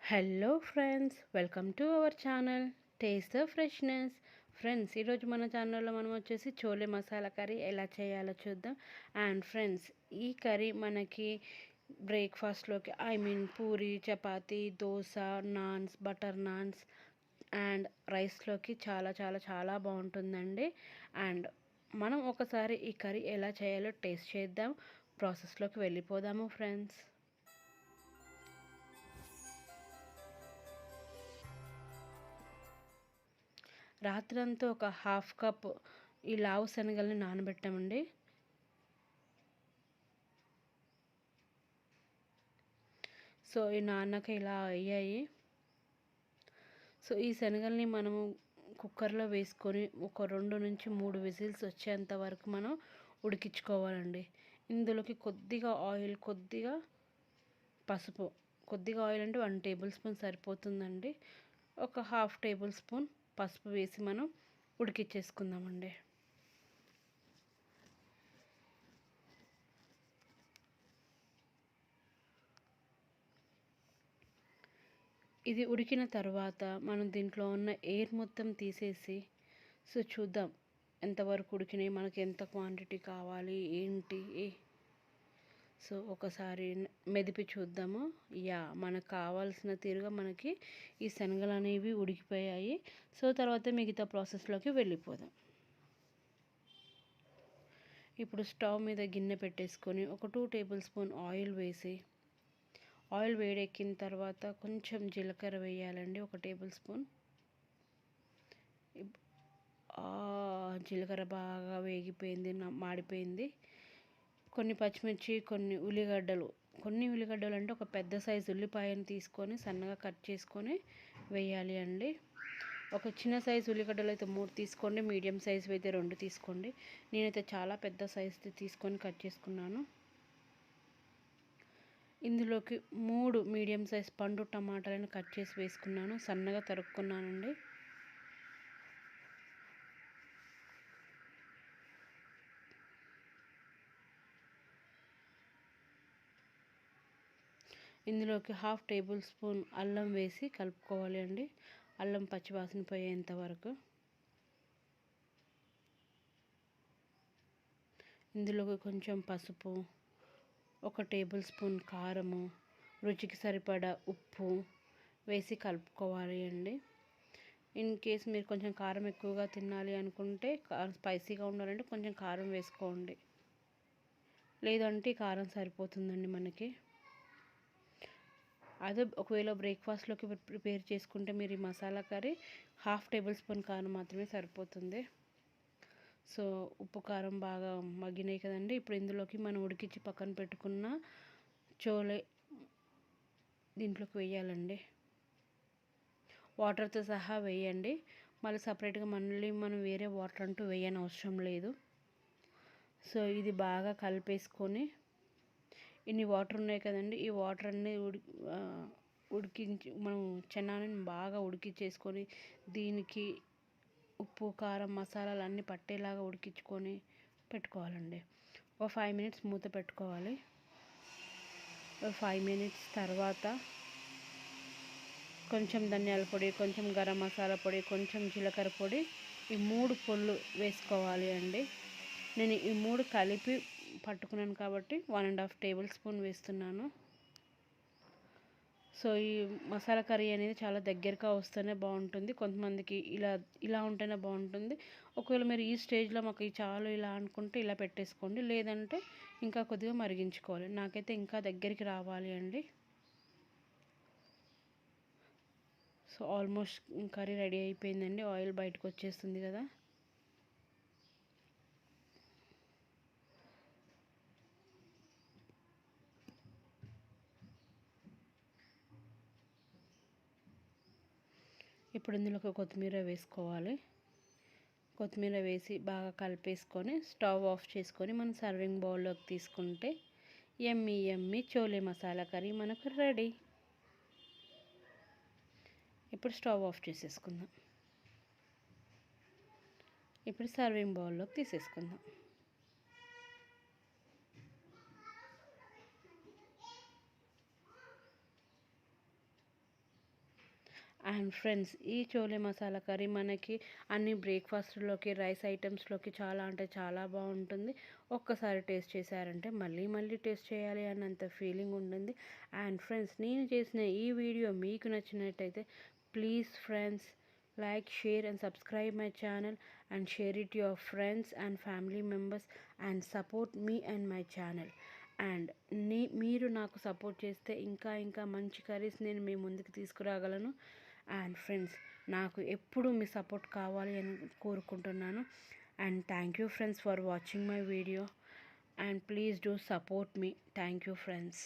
Hello friends, welcome to our channel taste the freshness. Friends, ఈరోజు మన ఛానల్లో మనం వచ్చేసి చోలే మసాలా కర్రీ ఎలా చేయాలో చూద్దాం. అండ్ ఫ్రెండ్స్, ఈ కర్రీ మనకి బ్రేక్ఫాస్ట్లోకి పూరి, చపాతీ, దోశ, నాన్స్, బటర్ నాన్స్ అండ్ రైస్లోకి చాలా చాలా చాలా బాగుంటుందండి. అండ్ మనం ఒకసారి ఈ కర్రీ ఎలా చేయాలో టేస్ట్ చేద్దాం. ప్రాసెస్లోకి వెళ్ళిపోదాము ఫ్రెండ్స్. రాత్రంతా ఒక హాఫ్ కప్ ఈ లావు శనగల్ని నానబెట్టామండి. సో ఈ నాన్నక ఇలా అయ్యాయి. సో ఈ శనగల్ని మనము కుక్కర్లో వేసుకొని ఒక 2 నుంచి 3 విజిల్స్ వచ్చేంత వరకు మనం ఉడికించుకోవాలండి. ఇందులోకి కొద్దిగా ఆయిల్, కొద్దిగా పసుపు, కొద్దిగా ఆయిల్ అంటే 1 టేబుల్ స్పూన్ సరిపోతుందండి. ఒక హాఫ్ టేబుల్ స్పూన్ పసుపు వేసి మనం ఉడికిచ్చేసుకుందామండి. ఇది ఉడికిన తర్వాత మనం దీంట్లో ఉన్న ఎయిర్ మొత్తం తీసేసి చూద్దాం ఎంతవరకు ఉడికినాయి, మనకి ఎంత క్వాంటిటీ కావాలి ఏంటి. సో ఒకసారి మెదిపి చూద్దాము. మనకు కావాల్సిన తీరుగా మనకి ఈ శనగలు అనేవి ఉడికిపోయాయి. సో తర్వాత మిగతా ప్రాసెస్లోకి వెళ్ళిపోదాం. ఇప్పుడు స్టవ్ మీద గిన్నె పెట్టేసుకొని ఒక 2 టేబుల్ స్పూన్ ఆయిల్ వేసి, ఆయిల్ వేడెక్కిన తర్వాత కొంచెం జీలకర్ర వేయాలండి, 1 టేబుల్ స్పూన్. జీలకర్ర బాగా వేగిపోయింది, మాడిపోయింది. కొన్ని పచ్చిమిర్చి, కొన్ని ఉల్లిగడ్డలు అంటే ఒక పెద్ద సైజు ఉల్లిపాయను తీసుకొని సన్నగా కట్ చేసుకొని వేయాలి అండి. ఒక చిన్న సైజు ఉల్లిగడ్డలు అయితే 3 తీసుకోండి, మీడియం సైజు అయితే 2 తీసుకోండి. నేనైతే చాలా పెద్ద సైజు తీసుకొని కట్ చేసుకున్నాను. ఇందులోకి 3 మీడియం సైజ్ పండు టమాటాలను కట్ చేసి వేసుకున్నాను, సన్నగా తరుక్కున్నానండి. ఇందులోకి హాఫ్ టేబుల్ స్పూన్ అల్లం వేసి కలుపుకోవాలి అండి, అల్లం పచ్చివాసన పోయేంత వరకు. ఇందులోకి కొంచెం పసుపు, 1 టేబుల్ స్పూన్ కారము, రుచికి సరిపడా ఉప్పు వేసి కలుపుకోవాలి అండి. ఇన్ కేస్ మీరు కొంచెం కారం ఎక్కువగా తినాలి అనుకుంటే, స్పైసీగా ఉండాలంటే కొంచెం కారం వేసుకోండి, లేదంటే కారం సరిపోతుందండి మనకి. అదే ఒకవేళ బ్రేక్ఫాస్ట్లోకి ప్రిపేర్ చేసుకుంటే మీరు ఈ masala curry half table spoon కారం మాత్రమే సరిపోతుంది. సో ఉప్పు కారం బాగా మగ్గినాయి కదండి. ఇప్పుడు ఇందులోకి మనం ఉడికించి పక్కన పెట్టుకున్న చోలే దీంట్లోకి వేయాలండి. వాటర్తో సహా వేయండి, మళ్ళీ సపరేట్గా మనం వేరే వాటర్ అంటూ వేయని అవసరం లేదు. సో ఇది బాగా కలిపేసుకొని, ఇన్ని వాటర్ ఉన్నాయి కదండి, ఈ వాటర్ అన్నీ ఉడికించి మనం చెన్నాని బాగా ఉడికించేసుకొని దీనికి ఉప్పు, కారం, మసాలాలు అన్నీ పట్టేలాగా ఉడికించుకొని పెట్టుకోవాలండి. ఒక 5 మినిట్స్ మూత పెట్టుకోవాలి. 5 మినిట్స్ తర్వాత కొంచెం ధనియాల పొడి, కొంచెం గరం మసాలా పొడి, కొంచెం జీలకర్ర పొడి, ఈ 3 పొళ్ళు వేసుకోవాలి అండి. నేను ఈ 3 కలిపి పట్టుకున్నాను కాబట్టి 1.5 టేబుల్ స్పూన్ వేస్తున్నాను. సో ఈ మసాలా కర్రీ అనేది చాలా దగ్గరగా వస్తేనే బాగుంటుంది, కొంతమందికి ఇలా ఉంటేనే బాగుంటుంది. ఒకవేళ మీరు ఈ స్టేజ్లో మాకు ఈ చాలు ఇలా అనుకుంటే ఇలా పెట్టేసుకోండి, లేదంటే ఇంకా కొద్దిగా మరిగించుకోవాలి. నాకైతే ఇంకా దగ్గరికి రావాలి అండి. సో ఆల్మోస్ట్ కర్రీ రెడీ అయిపోయిందండి, ఆయిల్ బయటకు వచ్చేస్తుంది కదా. ఇప్పుడు ఇందులోకి కొత్తిమీర వేసుకోవాలి. కొత్తిమీర వేసి బాగా కలిపేసుకొని స్టవ్ ఆఫ్ చేసుకొని మనం సర్వింగ్ బౌల్లోకి తీసుకుంటే యమ్మీ యమ్మీ చోలే మసాలా కర్రీ మనకు రెడీ. ఇప్పుడు స్టవ్ ఆఫ్ చేసేసుకుందాం. ఇప్పుడు సర్వింగ్ బౌల్లోకి తీసేసుకుందాం. అండ్ ఫ్రెండ్స్, ఈ చోలే మసాలా కర్రీ మనకి అన్ని బ్రేక్ఫాస్ట్లోకి, రైస్ ఐటమ్స్లోకి చాలా అంటే చాలా బాగుంటుంది. ఒక్కసారి టేస్ట్ చేశారంటే మళ్ళీ మళ్ళీ టేస్ట్ చేయాలి అన్నంత ఫీలింగ్ ఉంటుంది. అండ్ ఫ్రెండ్స్, నేను చేసిన ఈ వీడియో మీకు నచ్చినట్టయితే please friends, like, share and subscribe my channel and share it to your friends and family members and support me and my channel. And మీరు నాకు సపోర్ట్ చేస్తే ఇంకా ఇంకా మంచి కర్రీస్ నేను మీ ముందుకు తీసుకురాగలను. అండ్ ఫ్రెండ్స్, నాకు ఎప్పుడు మీ సపోర్ట్ కావాలి అని కోరుకుంటున్నాను. And thank you friends for watching my video. And please do support me. Thank you friends.